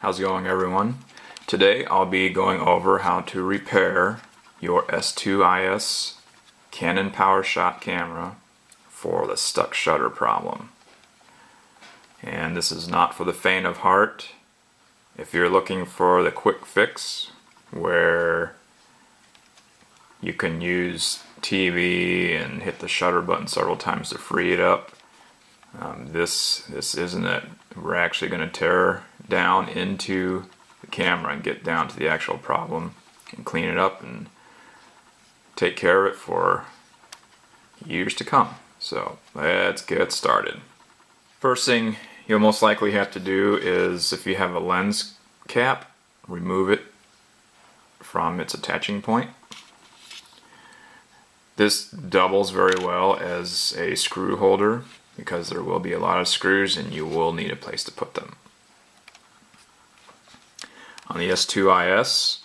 How's it going, everyone? Today I'll be going over how to repair your S2 IS Canon Powershot camera for the stuck shutter problem. And this is not for the faint of heart. If you're looking for the quick fix where you can use TV and hit the shutter button several times to free it up, this isn't it. We're actually going to tear down into the camera and get down to the actual problem and clean it up and take care of it for years to come. So let's get started. First thing you'll most likely have to do is, if you have a lens cap, remove it from its attaching point. This doubles very well as a screw holder because there will be a lot of screws and you will need a place to put them. On the S2 IS,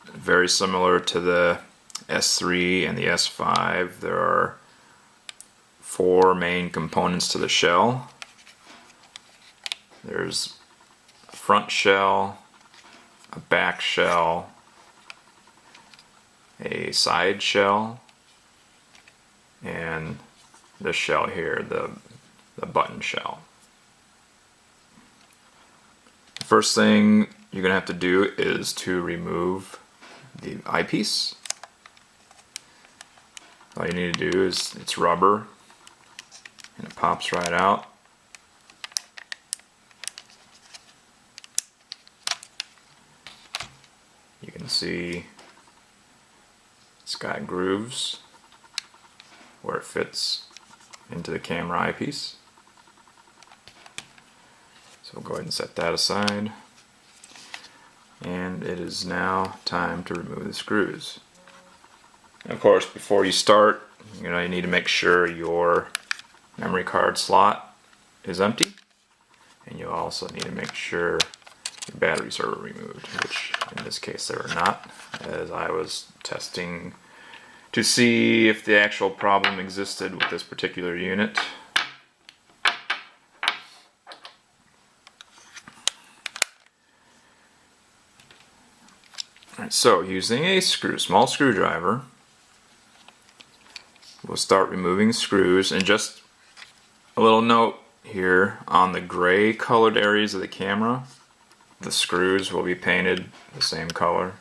very similar to the S3 and the S5, there are 4 main components to the shell. There's a front shell, a back shell, a side shell, and this shell here, the button shell. The first thing you're going to have to do is to remove the eyepiece. All you need to do is, it's rubber and it pops right out. You can see it's got grooves where it fits into the camera eyepiece. So we'll go ahead and set that aside. And it is now time to remove the screws. And of course, before you start, you need to make sure your memory card slot is empty. And you also need to make sure your batteries are removed, which in this case they were not, as I was testing to see if the actual problem existed with this particular unit. Alright, so using a small screwdriver, we'll start removing screws. And just a little note here, on the gray colored areas of the camera, the screws will be painted the same color.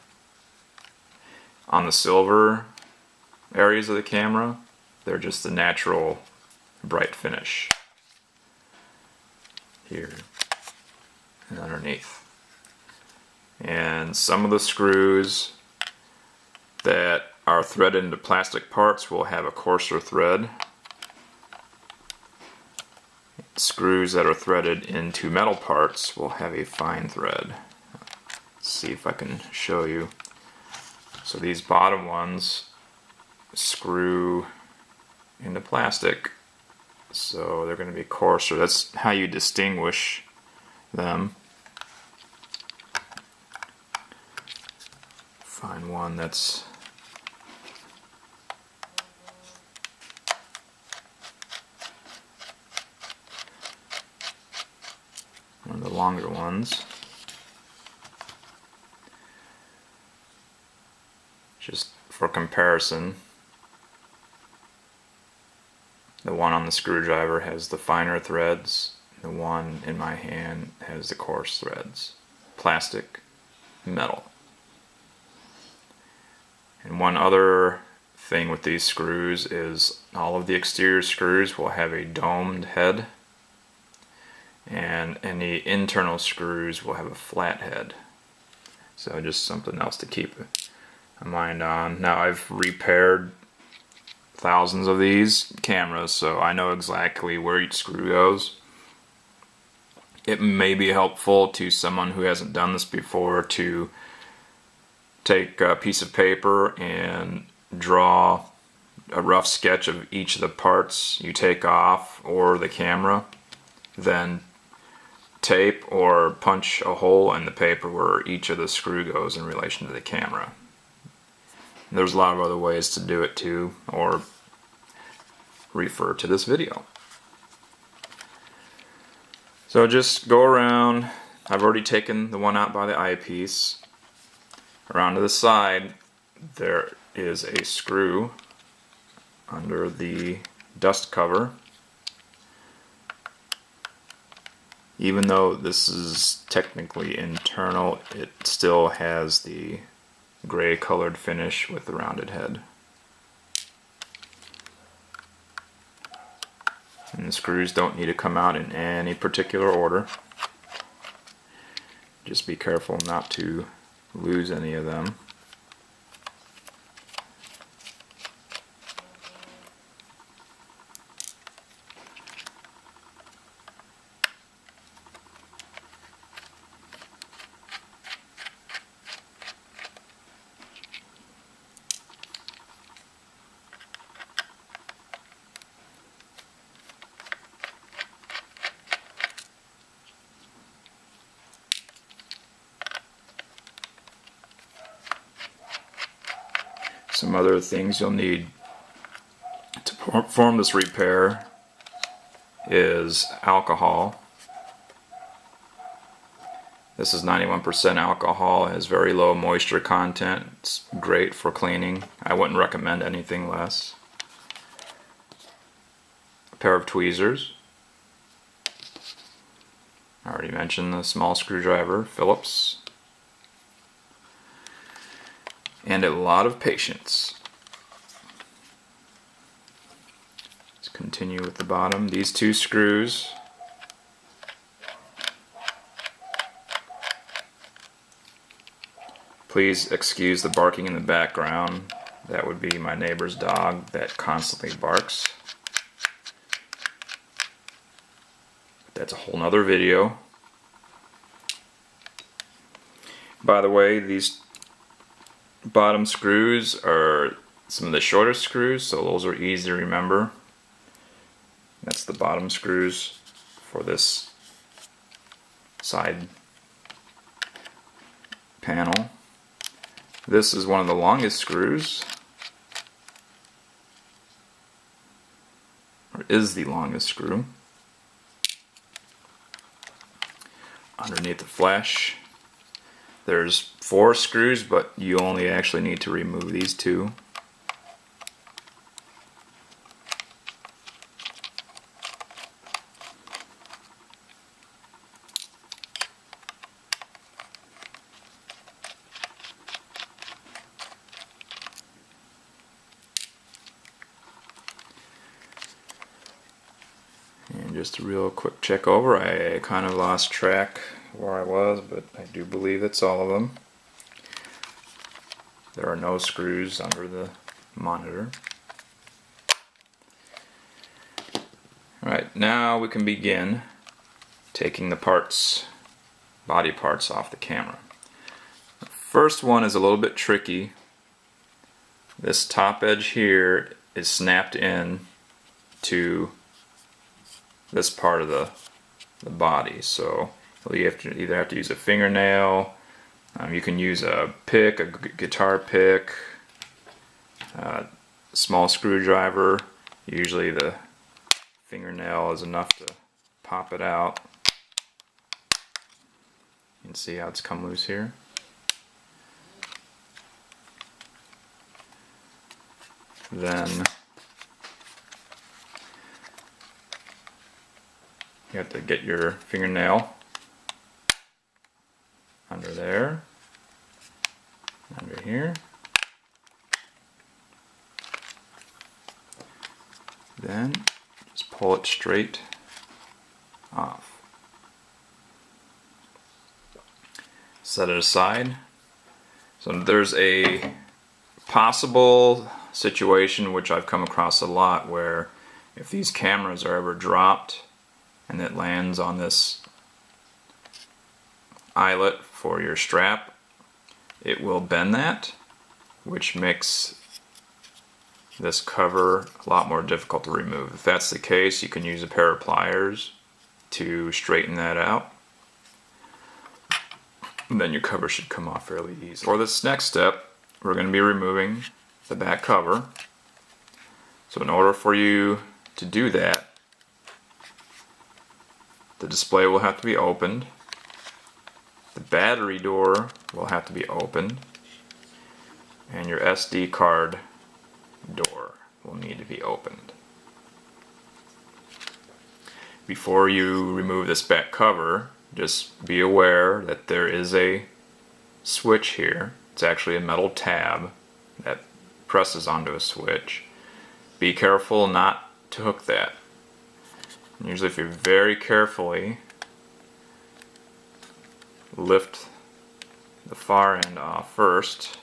On the silver areas of the camera, they're just the natural bright finish here and underneath. And some of the screws that are threaded into plastic parts will have a coarser thread. Screws that are threaded into metal parts will have a fine thread. Let's see if I can show you. So these bottom ones screw into plastic, so they're going to be coarser. That's how you distinguish them. Find one that's one of the longer ones. Just for comparison, the one on the screwdriver has the finer threads, the one in my hand has the coarse threads. Plastic, metal. And one other thing with these screws is all of the exterior screws will have a domed head, and any internal screws will have a flat head. So just something else to keep in mind on. Now, I've repaired thousands of these cameras, so I know exactly where each screw goes. It may be helpful to someone who hasn't done this before to take a piece of paper and draw a rough sketch of each of the parts you take off or the camera, then tape or punch a hole in the paper where each of the screw goes in relation to the camera. There's a lot of other ways to do it too, or refer to this video. So just go around. I've already taken the one out by the eyepiece. Around to the side there is a screw under the dust cover. Even though this is technically internal, it still has the gray colored finish with the rounded head. And the screws don't need to come out in any particular order. Just be careful not to lose any of them. Some other things you'll need to perform this repair is alcohol. This is 91% alcohol. It has very low moisture content. It's great for cleaning. I wouldn't recommend anything less. A pair of tweezers. I already mentioned the small screwdriver, Phillips. And a lot of patience. Let's continue with the bottom. These two screws. Please excuse the barking in the background. That would be my neighbor's dog that constantly barks. That's a whole nother video. By the way, these bottom screws are some of the shorter screws, so those are easy to remember. That's the bottom screws for this side panel. This is one of the longest screws, or is the longest screw. Underneath the flash there's 4 screws, but you only actually need to remove these 2. And just a real quick check over, I kind of lost track where I was, but I do believe it's all of them. There are no screws under the monitor. Alright, now we can begin taking the parts, body parts off the camera. The first one is a little bit tricky. This top edge here is snapped in to this part of the body, so you either have to use a fingernail, you can use a pick, a guitar pick, a small screwdriver. Usually the fingernail is enough to pop it out. You can see how it's come loose here. Then you have to get your fingernail under there, under here. Then just pull it straight off. Set it aside. So there's a possible situation which I've come across a lot where if these cameras are ever dropped and it lands on this eyelet for your strap, it will bend that, which makes this cover a lot more difficult to remove. If that's the case, you can use a pair of pliers to straighten that out. And then your cover should come off fairly easy. For this next step, we're going to be removing the back cover. So in order for you to do that, the display will have to be opened, the battery door will have to be opened, and your SD card door will need to be opened. Before you remove this back cover, just be aware that there is a switch here. It's actually a metal tab that presses onto a switch. Be careful not to hook that. And usually if you very carefully lift the far end off first,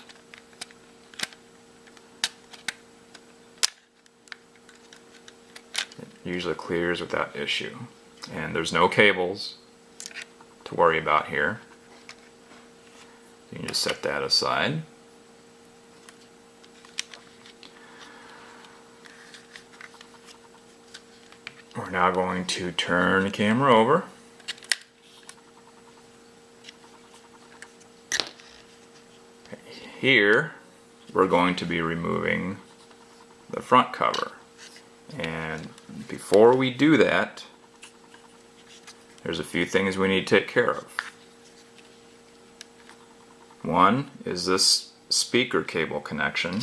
it usually clears without issue. And there's no cables to worry about here. You can just set that aside. We're now going to turn the camera over. Here, we're going to be removing the front cover. And before we do that, there's a few things we need to take care of. One is this speaker cable connection.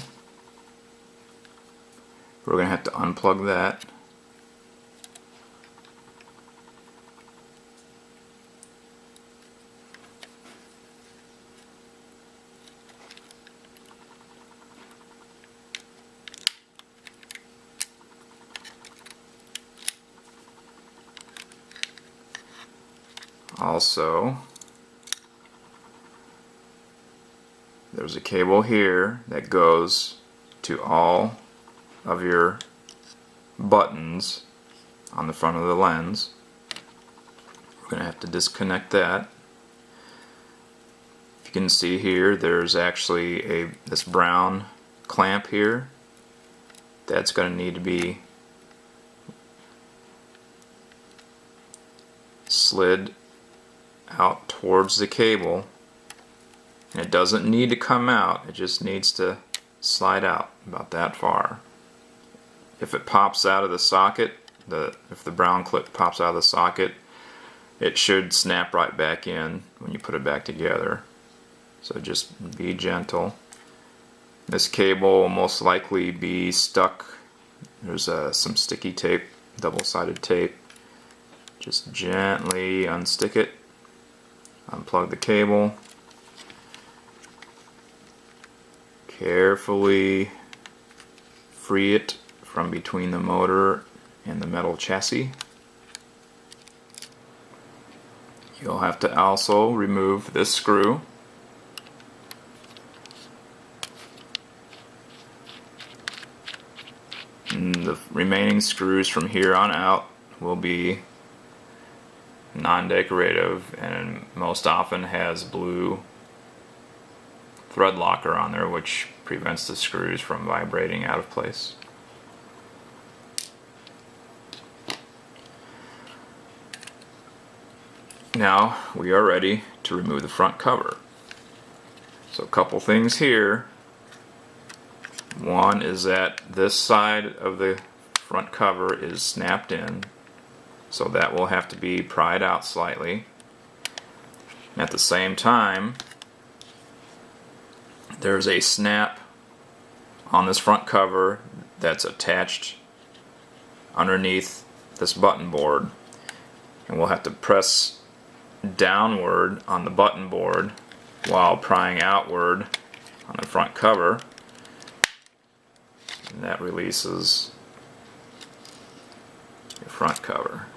We're going to have to unplug that. Also, there's a cable here that goes to all of your buttons on the front of the lens. We're going to have to disconnect that. If you can see here, there's actually this brown clamp here. That's going to need to be slid out towards the cable. And it doesn't need to come out, it just needs to slide out about that far. If it pops out of the socket, if the brown clip pops out of the socket, it should snap right back in when you put it back together. So just be gentle. This cable will most likely be stuck. There's some sticky tape, double-sided tape. Just gently unstick it. Unplug the cable. Carefully free it from between the motor and the metal chassis. You'll have to also remove this screw. And the remaining screws from here on out will be non-decorative and most often has blue thread locker on there, which prevents the screws from vibrating out of place. Now we are ready to remove the front cover. So a couple things here. One is that this side of the front cover is snapped in, so that will have to be pried out slightly. At the same time, there's a snap on this front cover that's attached underneath this button board, and we'll have to press downward on the button board while prying outward on the front cover, and that releases your front cover.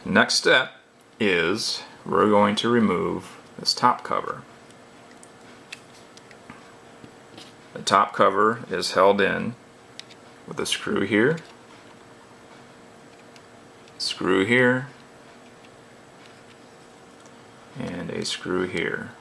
Next step is we're going to remove this top cover. The top cover is held in with a screw here, screw here, and a screw here.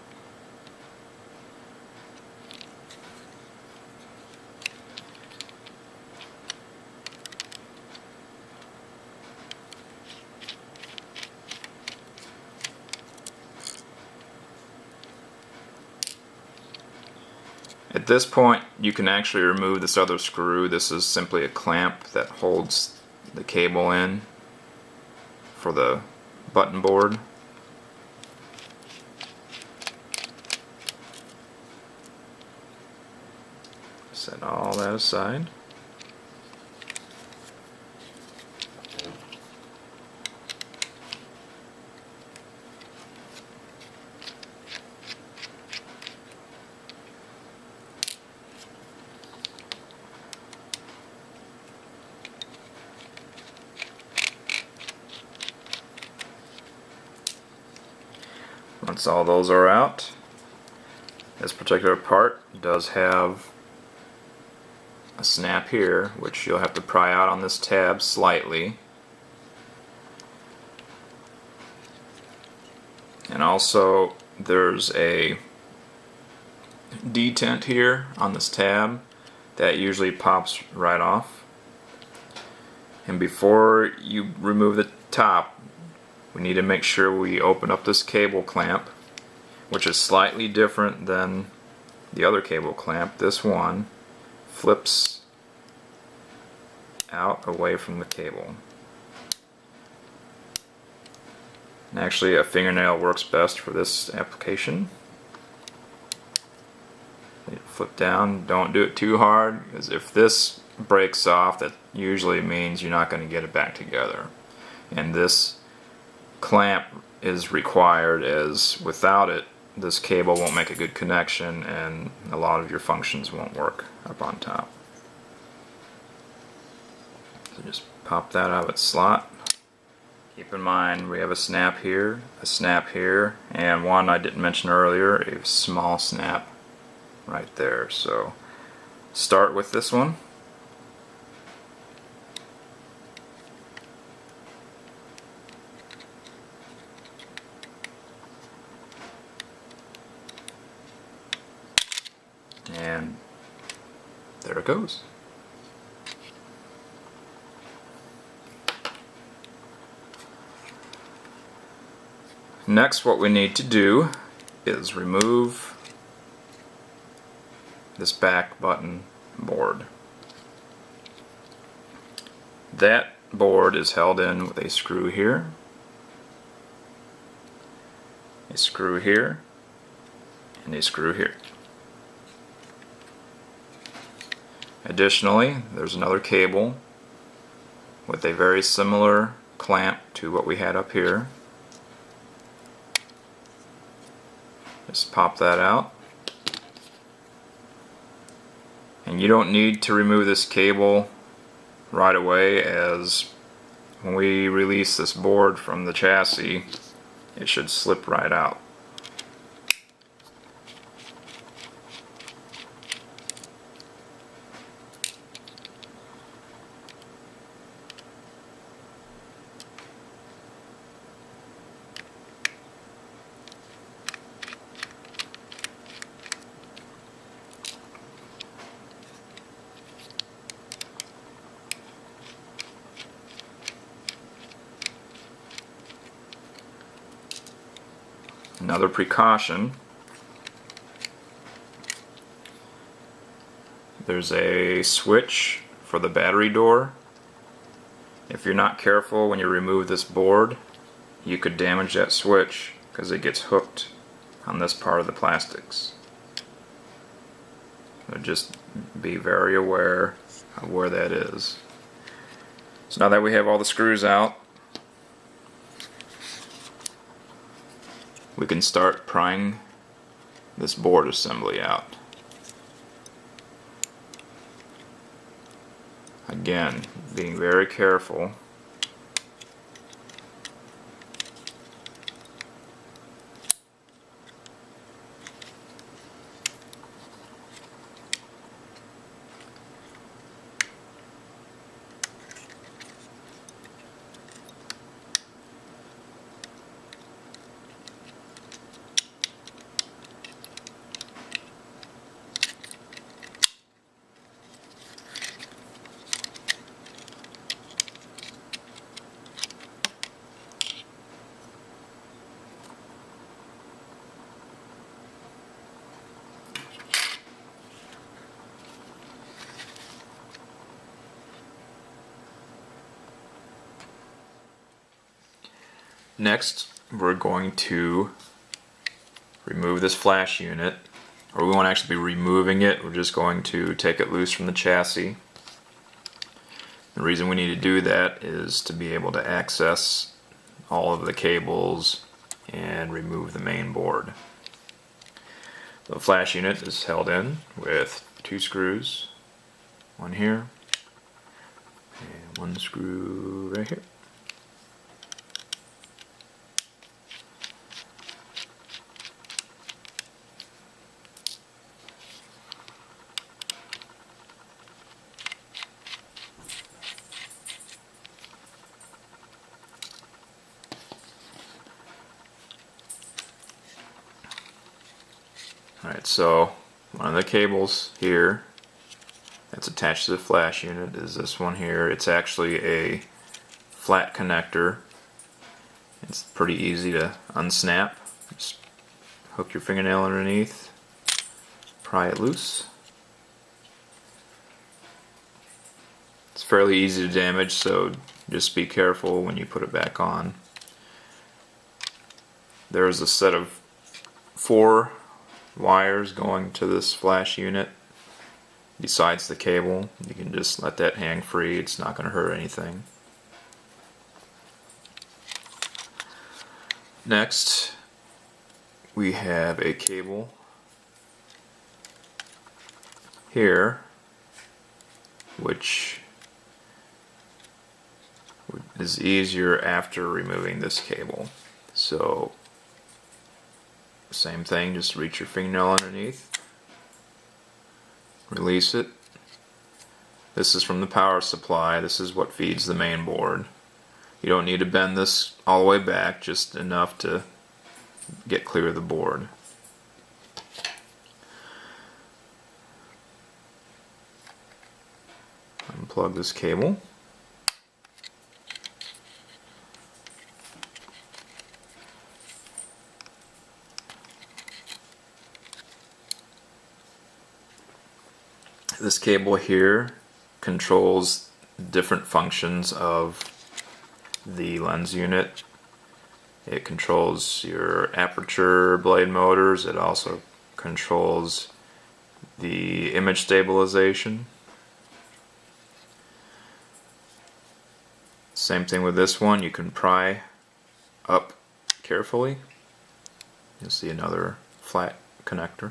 At this point, you can actually remove this other screw. This is simply a clamp that holds the cable in for the button board. Set all that aside. Once all those are out, this particular part does have a snap here, which you'll have to pry out on this tab slightly. And also there's a detent here on this tab that usually pops right off. And before you remove the top, we need to make sure we open up this cable clamp, which is slightly different than the other cable clamp. This one flips out away from the cable. And actually a fingernail works best for this application. Flip down, don't do it too hard, because if this breaks off, that usually means you're not going to get it back together. And this clamp is required, as without it this cable won't make a good connection and a lot of your functions won't work up on top. So just pop that out of its slot. Keep in mind we have a snap here, and one I didn't mention earlier, a small snap right there. So start with this one. And there it goes. Next, what we need to do is remove this back button board. That board is held in with a screw here, a screw here, and a screw here. Additionally, there's another cable with a very similar clamp to what we had up here. Just pop that out. And you don't need to remove this cable right away, as when we release this board from the chassis, it should slip right out. Another precaution, there's a switch for the battery door. If you're not careful when you remove this board, you could damage that switch because it gets hooked on this part of the plastics. So just be very aware of where that is. So now that we have all the screws out, we can start prying this board assembly out. Again, being very careful. Next, we're going to remove this flash unit, or we won't actually be removing it, we're just going to take it loose from the chassis. The reason we need to do that is to be able to access all of the cables and remove the main board. The flash unit is held in with 2 screws, one here and 1 screw right here. Alright, so one of the cables here that's attached to the flash unit is this one here. It's actually a flat connector. It's pretty easy to unsnap. Just hook your fingernail underneath, pry it loose. It's fairly easy to damage, so just be careful when you put it back on. There's a set of 4 wires going to this flash unit besides the cable. You can just let that hang free, it's not going to hurt anything. Next, we have a cable here which is easier after removing this cable. So same thing, just reach your fingernail underneath, release it. This is from the power supply. This is what feeds the main board. You don't need to bend this all the way back, just enough to get clear of the board. Unplug this cable. This cable here controls different functions of the lens unit. It controls your aperture blade motors. It also controls the image stabilization. Same thing with this one. You can pry up carefully. You'll see another flat connector.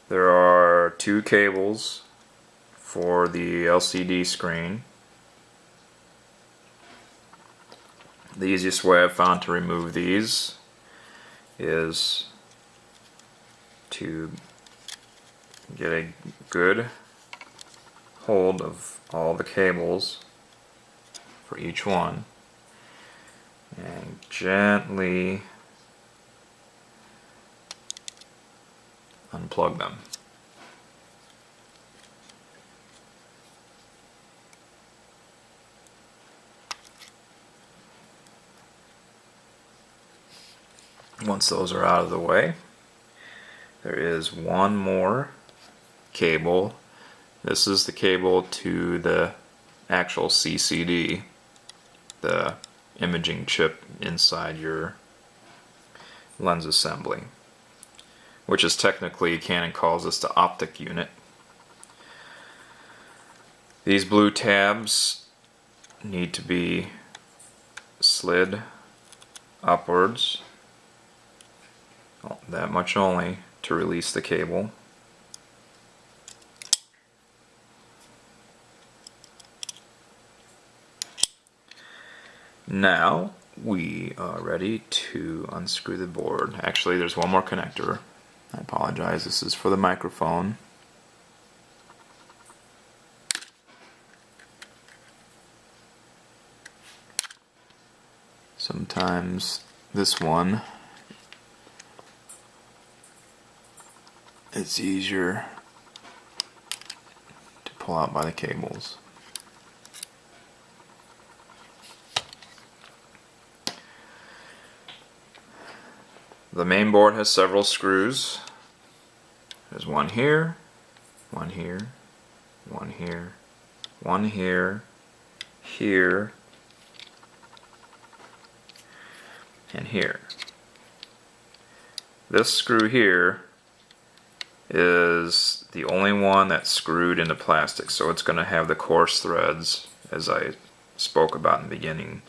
There are 2 cables for the LCD screen. The easiest way I've found to remove these is to get a good hold of all the cables for each one and gently unplug them. Once those are out of the way, there is one more cable. This is the cable to the actual CCD, the imaging chip inside your lens assembly, which is technically, Canon calls this the optic unit. These blue tabs need to be slid upwards, that much only, to release the cable. Now we are ready to unscrew the board. Actually, there's one more connector. I apologize, this is for the microphone. Sometimes this one, it's easier to pull out by the cables. The main board has several screws. There's one here, one here, one here, one here, here, and here. This screw here is the only one that's screwed into plastic, so it's going to have the coarse threads as I spoke about in the beginning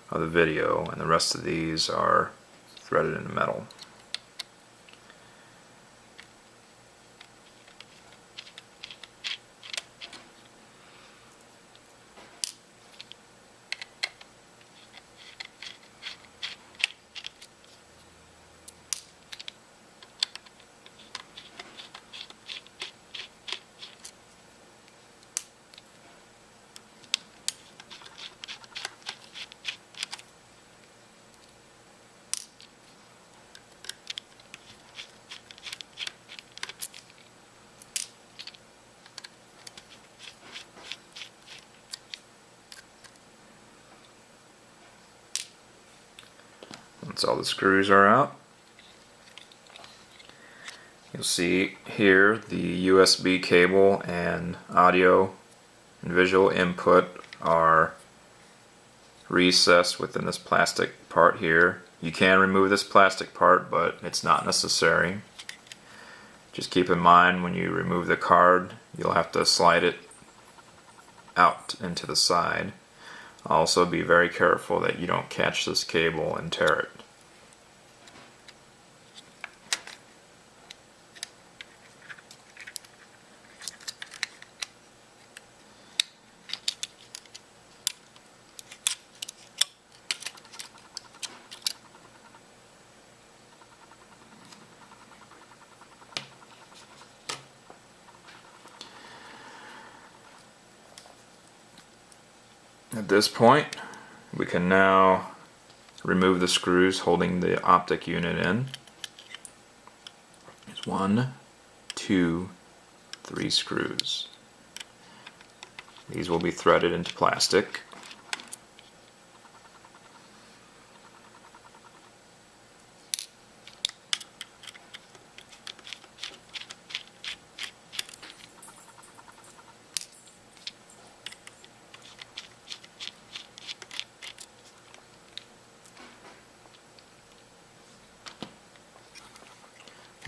of the video, and the rest of these are threaded into metal. Once all the screws are out, you'll see here the USB cable and audio and visual input are recessed within this plastic part here. You can remove this plastic part, but it's not necessary. Just keep in mind when you remove the card, you'll have to slide it out into the side. Also be very careful that you don't catch this cable and tear it. At this point, we can now remove the screws holding the optic unit in. There's 1, 2, 3 screws. These will be threaded into plastic.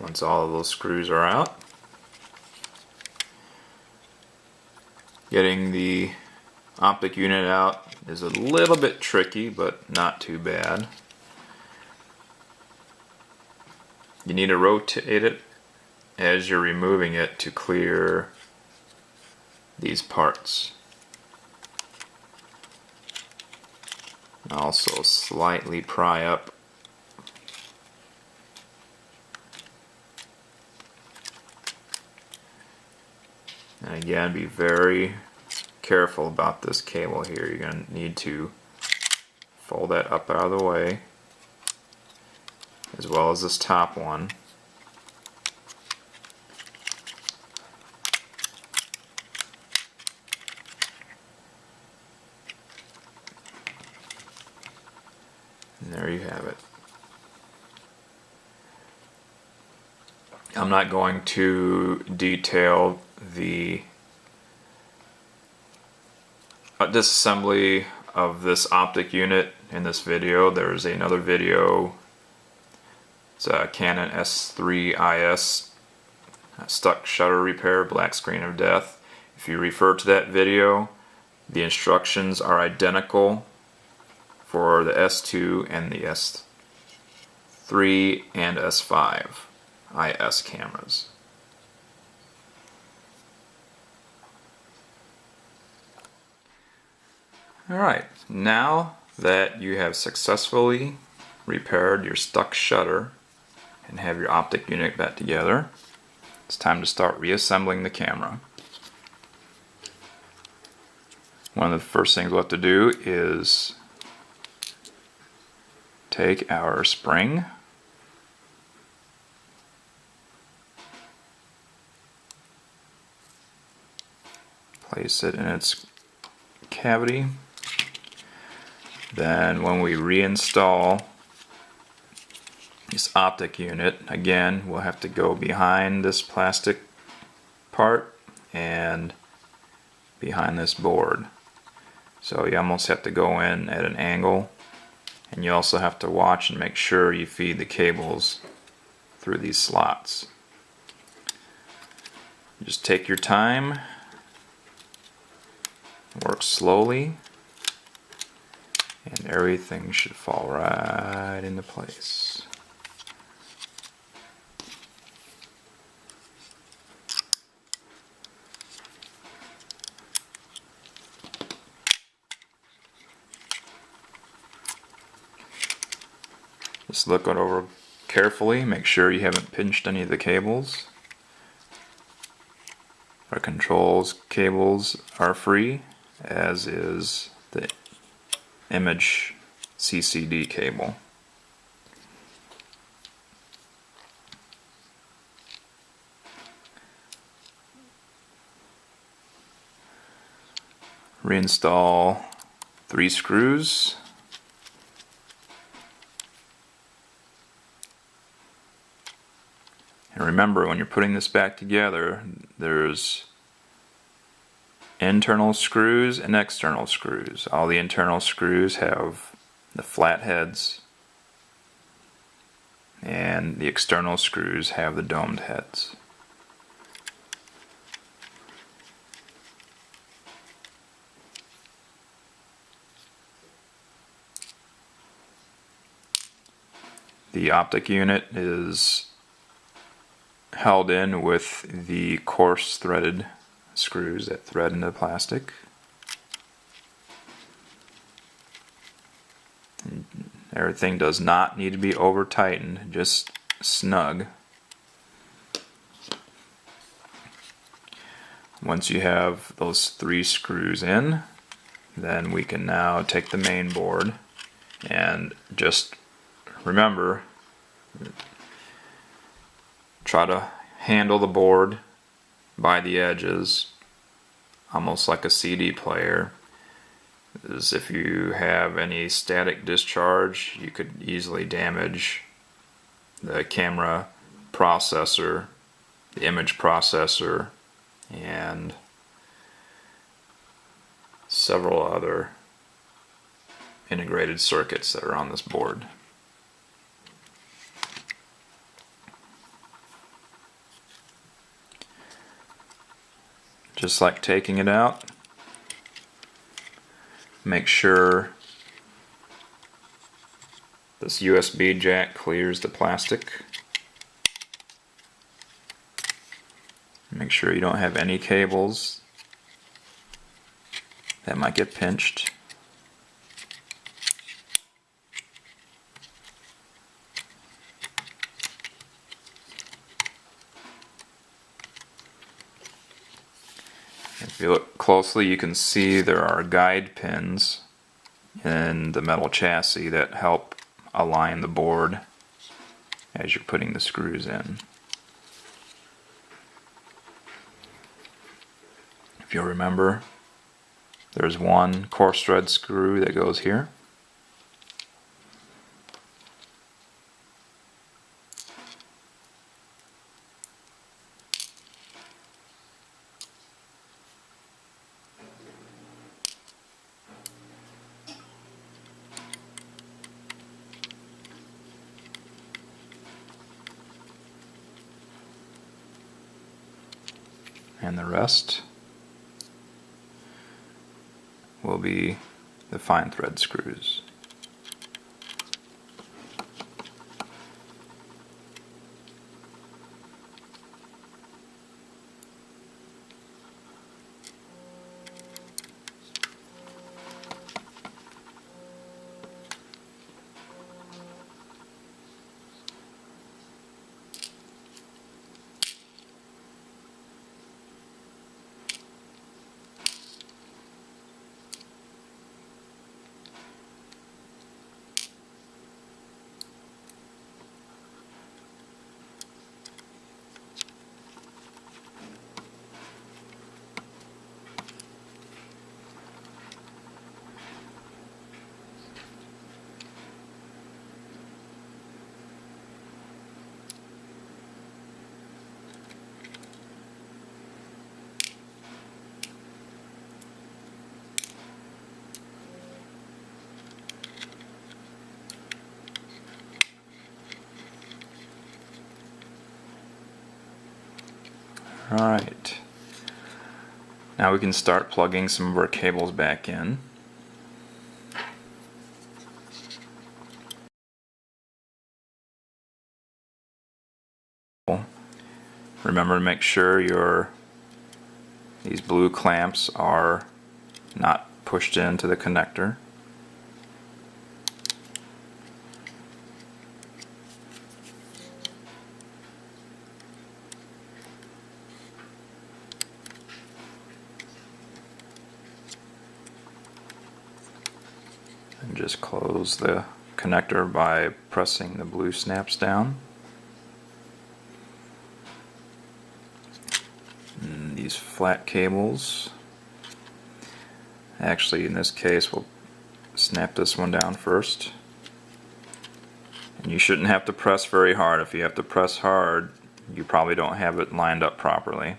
Once all of those screws are out, getting the optic unit out is a little bit tricky, but not too bad. You need to rotate it as you're removing it to clear these parts. Also slightly pry up . And again, be very careful about this cable here. You're going to need to fold that up out of the way, as well as this top one. And there you have it. I'm not going to detail the disassembly of this optic unit in this video. There's another video. It's a Canon S3 IS stuck shutter repair, black screen of death. If you refer to that video, the instructions are identical for the S2 and the S3 and S5 IS cameras. Alright, now that you have successfully repaired your stuck shutter and have your optic unit back together, it's time to start reassembling the camera. One of the first things we'll have to do is take our spring, place it in its cavity. Then when we reinstall this optic unit, again we'll have to go behind this plastic part and behind this board. So you almost have to go in at an angle, and you also have to watch and make sure you feed the cables through these slots. Just take your time, work slowly, and everything should fall right into place. Just look it over carefully, make sure you haven't pinched any of the cables. Our controls cables are free, as is the image CCD cable. Reinstall 3 screws. And remember, when you're putting this back together, there's internal screws and external screws. All the internal screws have the flat heads, and the external screws have the domed heads. The optic unit is held in with the coarse threaded screws that thread into the plastic. Everything does not need to be over tightened, just snug. Once you have those 3 screws in, then we can now take the main board and just remember, try to handle the board by the edges almost like a CD player. As if you have any static discharge, you could easily damage the camera processor, the image processor, and several other integrated circuits that are on this board. Just like taking it out, make sure this USB jack clears the plastic. Make sure you don't have any cables that might get pinched. If you look closely, you can see there are guide pins in the metal chassis that help align the board as you're putting the screws in. If you'll remember, there's one coarse thread screw that goes here. And the rest will be the fine thread screws. Alright, now we can start plugging some of our cables back in. Remember to make sure these blue clamps are not pushed into the connector. And just close the connector by pressing the blue snaps down. And these flat cables, actually in this case we'll snap this one down first. And you shouldn't have to press very hard. If you have to press hard, you probably don't have it lined up properly.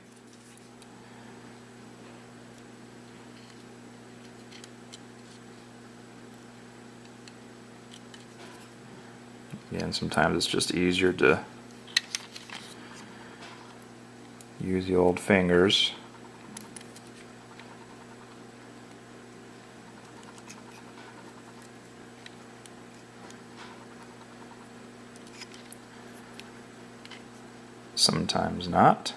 Again, sometimes it's just easier to use the old fingers. Sometimes not.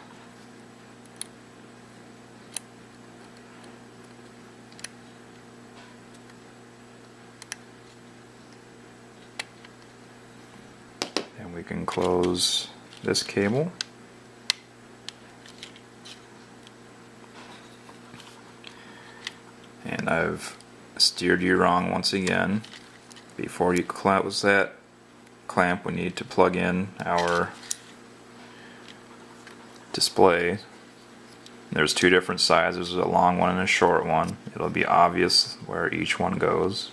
And we can close this cable. And I've steered you wrong once again. Before you close that clamp, we need to plug in our display. There's two different sizes, a long one and a short one. It'll be obvious where each one goes.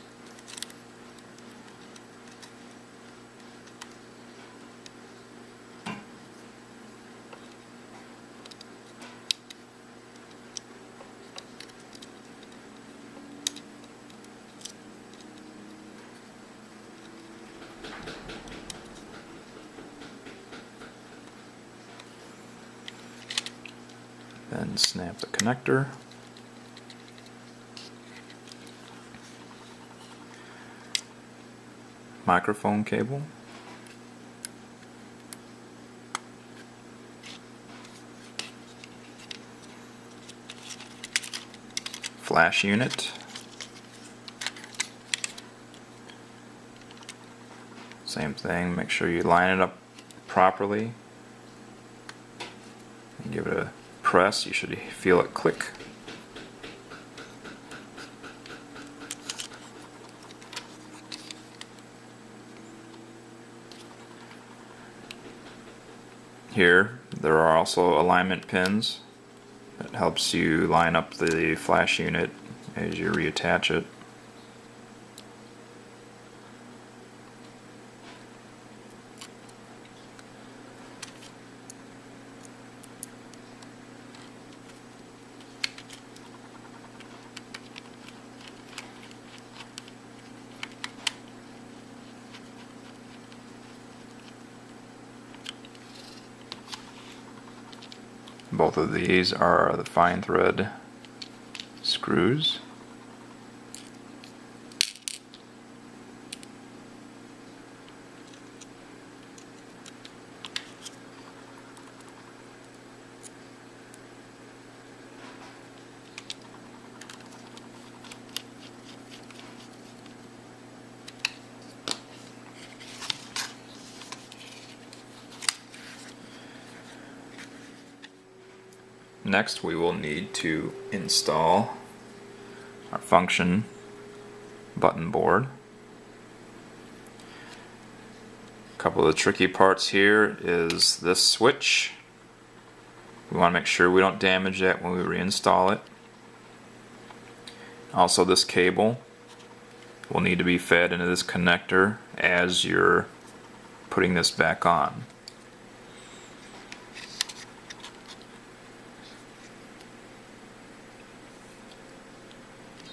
Then snap the connector. Microphone cable. Flash unit. Same thing, make sure you line it up properly. And give it a press, you should feel it click. Here, there are also alignment pins that helps you line up the flash unit as you reattach it. Both of these are the fine thread screws. Next, we will need to install our function button board. A couple of the tricky parts here is this switch. We want to make sure we don't damage that when we reinstall it. Also, this cable will need to be fed into this connector as you're putting this back on.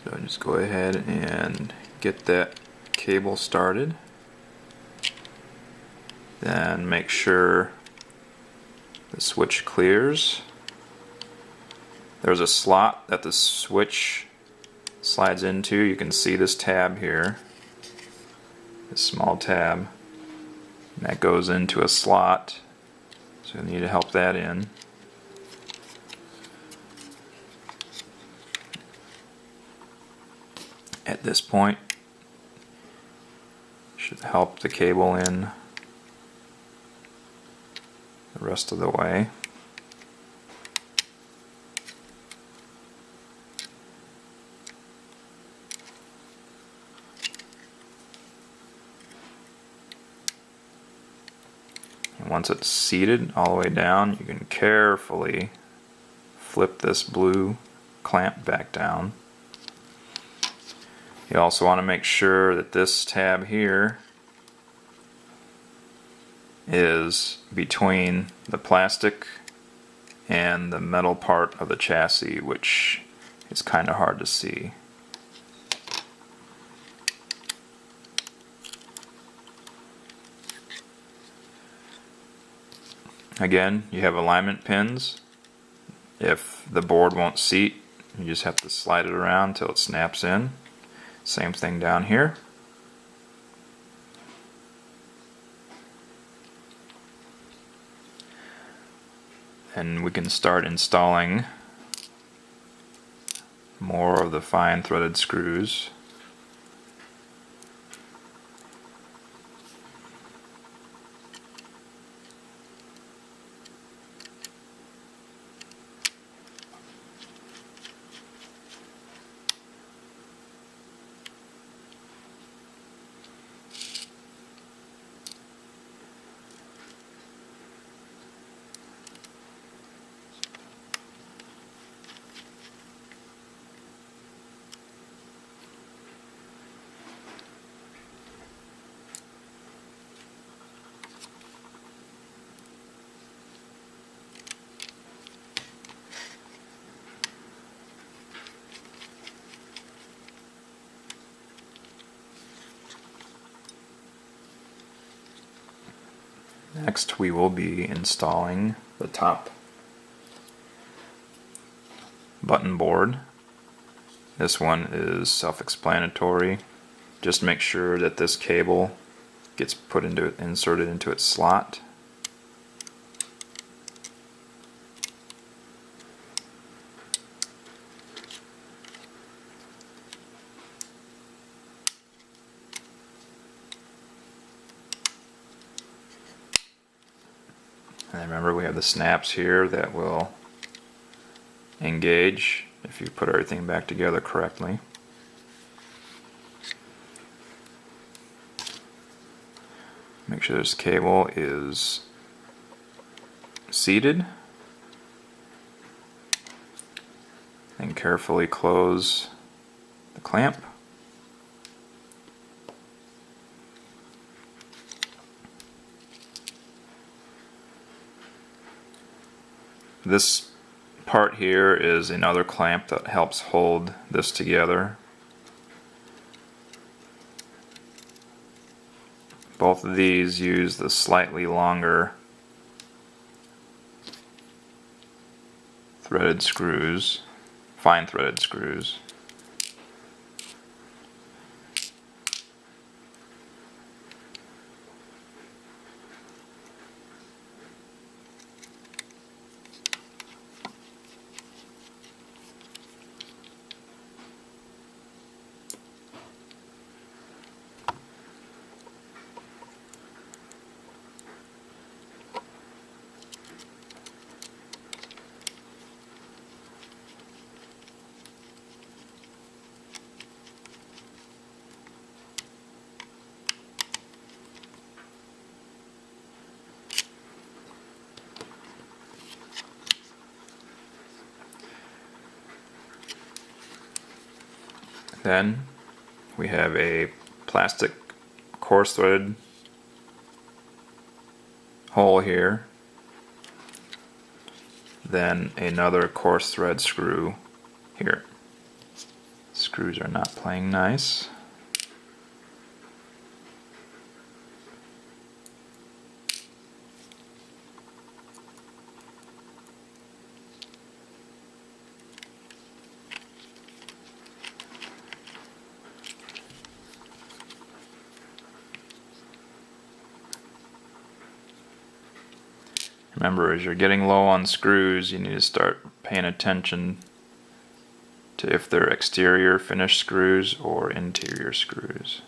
So just go ahead and get that cable started. Then make sure the switch clears. There's a slot that the switch slides into. You can see this tab here, this small tab, and that goes into a slot, so you need to help that in. At this point, should help the cable in the rest of the way. And once it's seated all the way down, you can carefully flip this blue clamp back down. You also want to make sure that this tab here is between the plastic and the metal part of the chassis, which is kind of hard to see. Again, you have alignment pins. If the board won't seat, you just have to slide it around until it snaps in. Same thing down here. And we can start installing more of the fine threaded screws. Next, we will be installing the top button board. This one is self-explanatory. Just make sure that this cable gets inserted into its slot. And remember, we have the snaps here that will engage if you put everything back together correctly. Make sure this cable is seated, and carefully close the clamp. This part here is another clamp that helps hold this together. Both of these use the slightly longer threaded screws, fine threaded screws. Then we have a plastic coarse threaded hole here, then another coarse thread screw here. Screws are not playing nice. Remember, as you're getting low on screws, you need to start paying attention to if they're exterior finished screws or interior screws.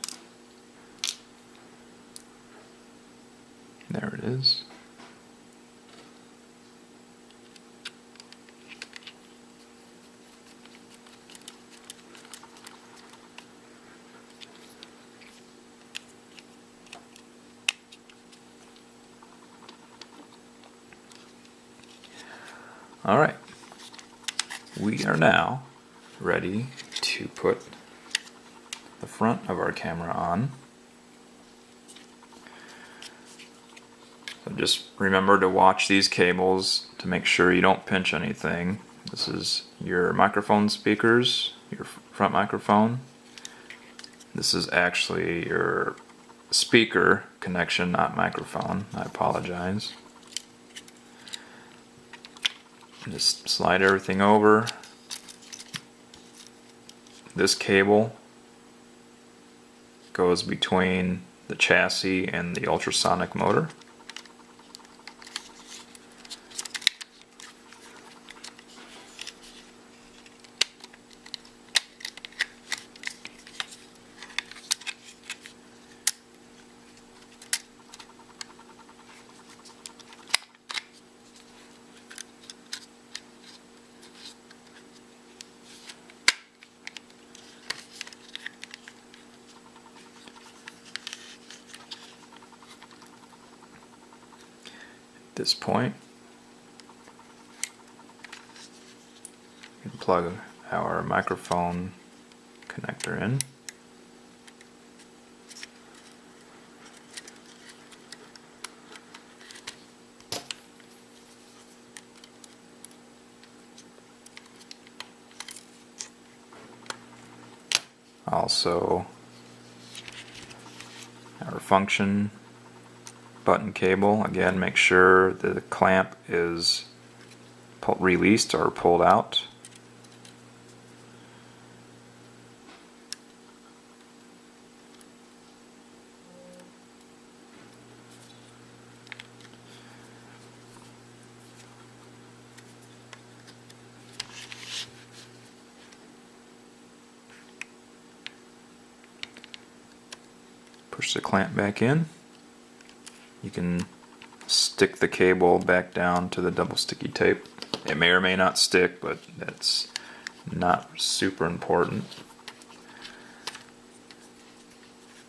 There it is. Alright, we are now ready to put the front of our camera on. So just remember to watch these cables to make sure you don't pinch anything. This is your microphone speakers, your front microphone. This is actually your speaker connection, not microphone. I apologize. Just slide everything over. This cable goes between the chassis and the ultrasonic motor. At this point, we can plug our microphone connector in. Also, our function button cable. Again, make sure the clamp is released or pulled out. Push the clamp back in. You can stick the cable back down to the double sticky tape. It may or may not stick, but that's not super important.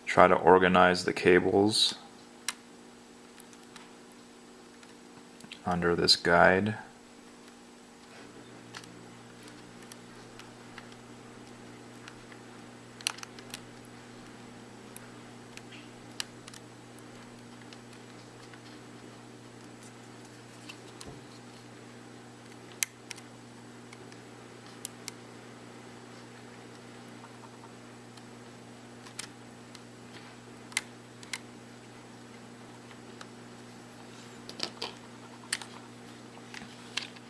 Try to organize the cables under this guide.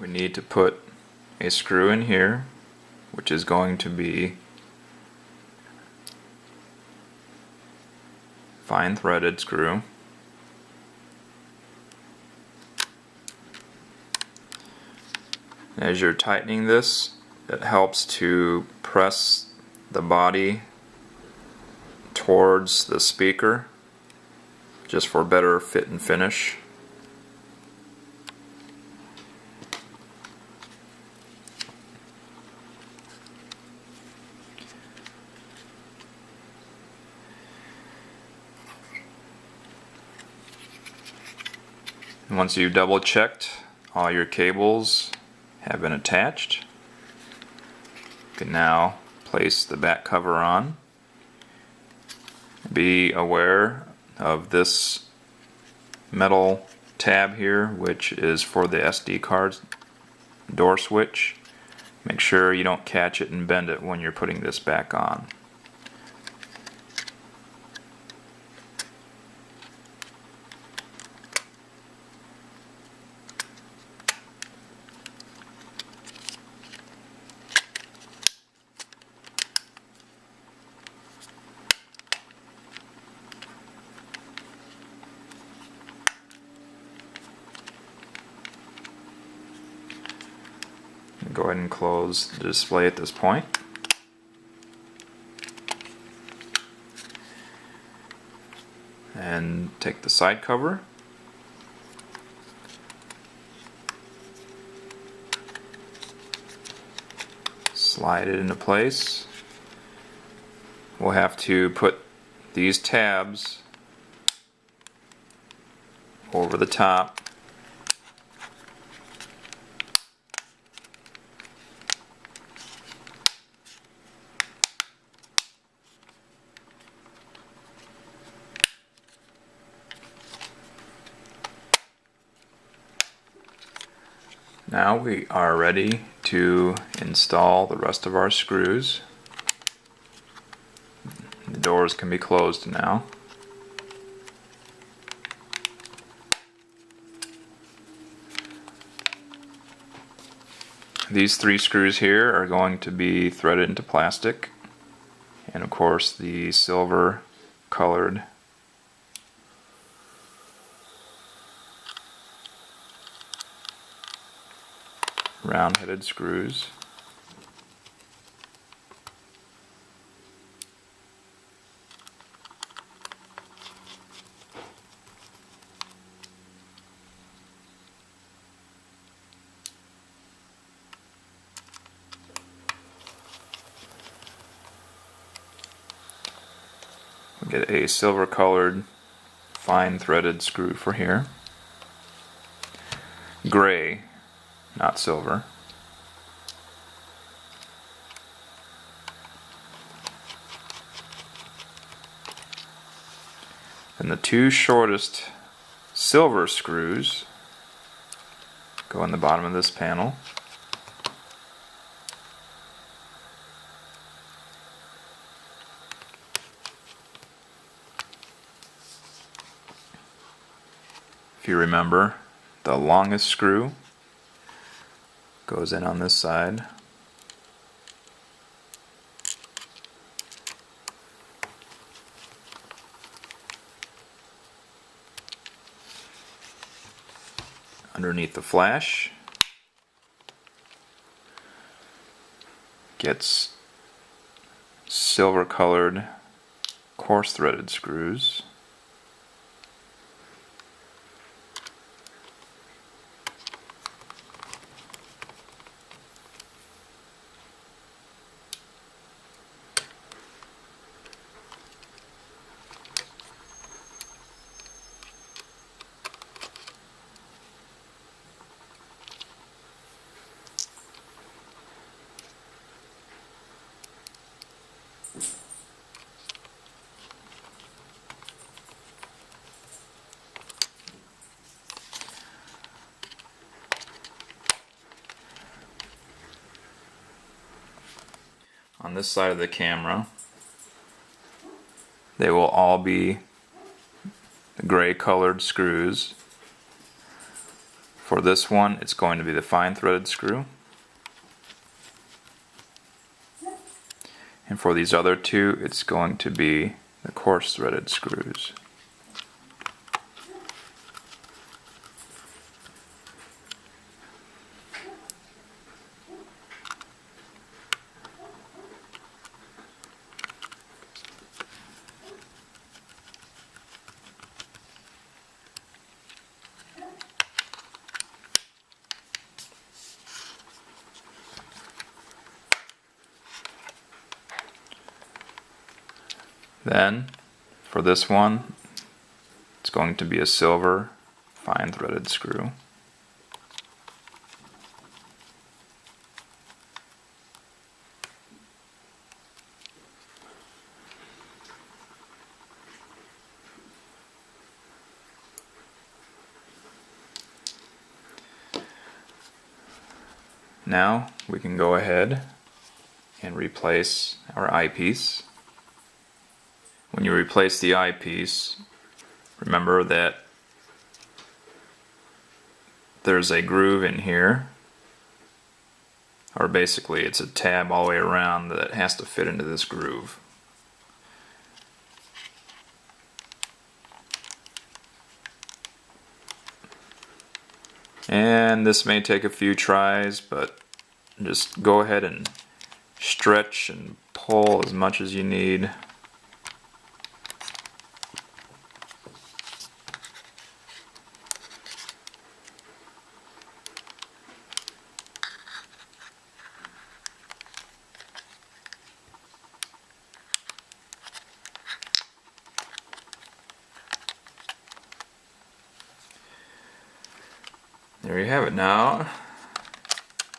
We need to put a screw in here, which is going to be fine threaded screw. As you're tightening this, it helps to press the body towards the speaker just for better fit and finish. And once you've double checked all your cables have been attached, you can now place the back cover on. Be aware of this metal tab here, which is for the SD card door switch. Make sure you don't catch it and bend it when you're putting this back on. Go ahead and close the display at this point. And take the side cover. Slide it into place. We'll have to put these tabs over the top. Now we are ready to install the rest of our screws. The doors can be closed now. These 3 screws here are going to be threaded into plastic, and of course the silver colored round-headed screws. We get a silver colored fine threaded screw for here. Gray, not silver. And the 2 shortest silver screws go in the bottom of this panel. If you remember, the longest screw goes in on this side. Underneath the flash gets silver colored coarse threaded screws. On this side of the camera, they will all be gray colored screws. For this one, it's going to be the fine threaded screw. And for these other 2, it's going to be the coarse threaded screws. Then, for this one, it's going to be a silver fine threaded screw. Now we can go ahead and replace our eyepiece. When you replace the eyepiece, remember that there's a groove in here, or basically it's a tab all the way around that has to fit into this groove. And this may take a few tries, but just go ahead and stretch and pull as much as you need. There you have it. Now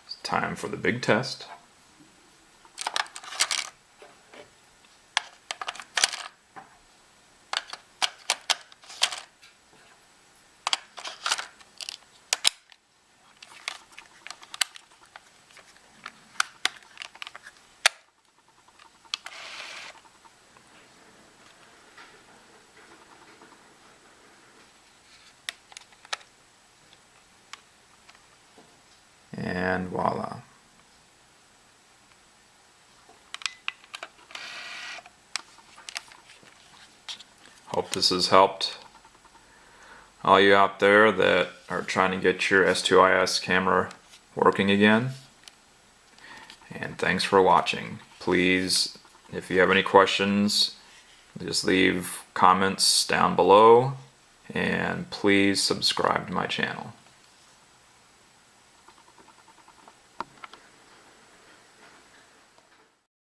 it's time for the big test. And voila. Hope this has helped all you out there that are trying to get your S2IS camera working again. And thanks for watching. Please, if you have any questions, just leave comments down below, and please subscribe to my channel.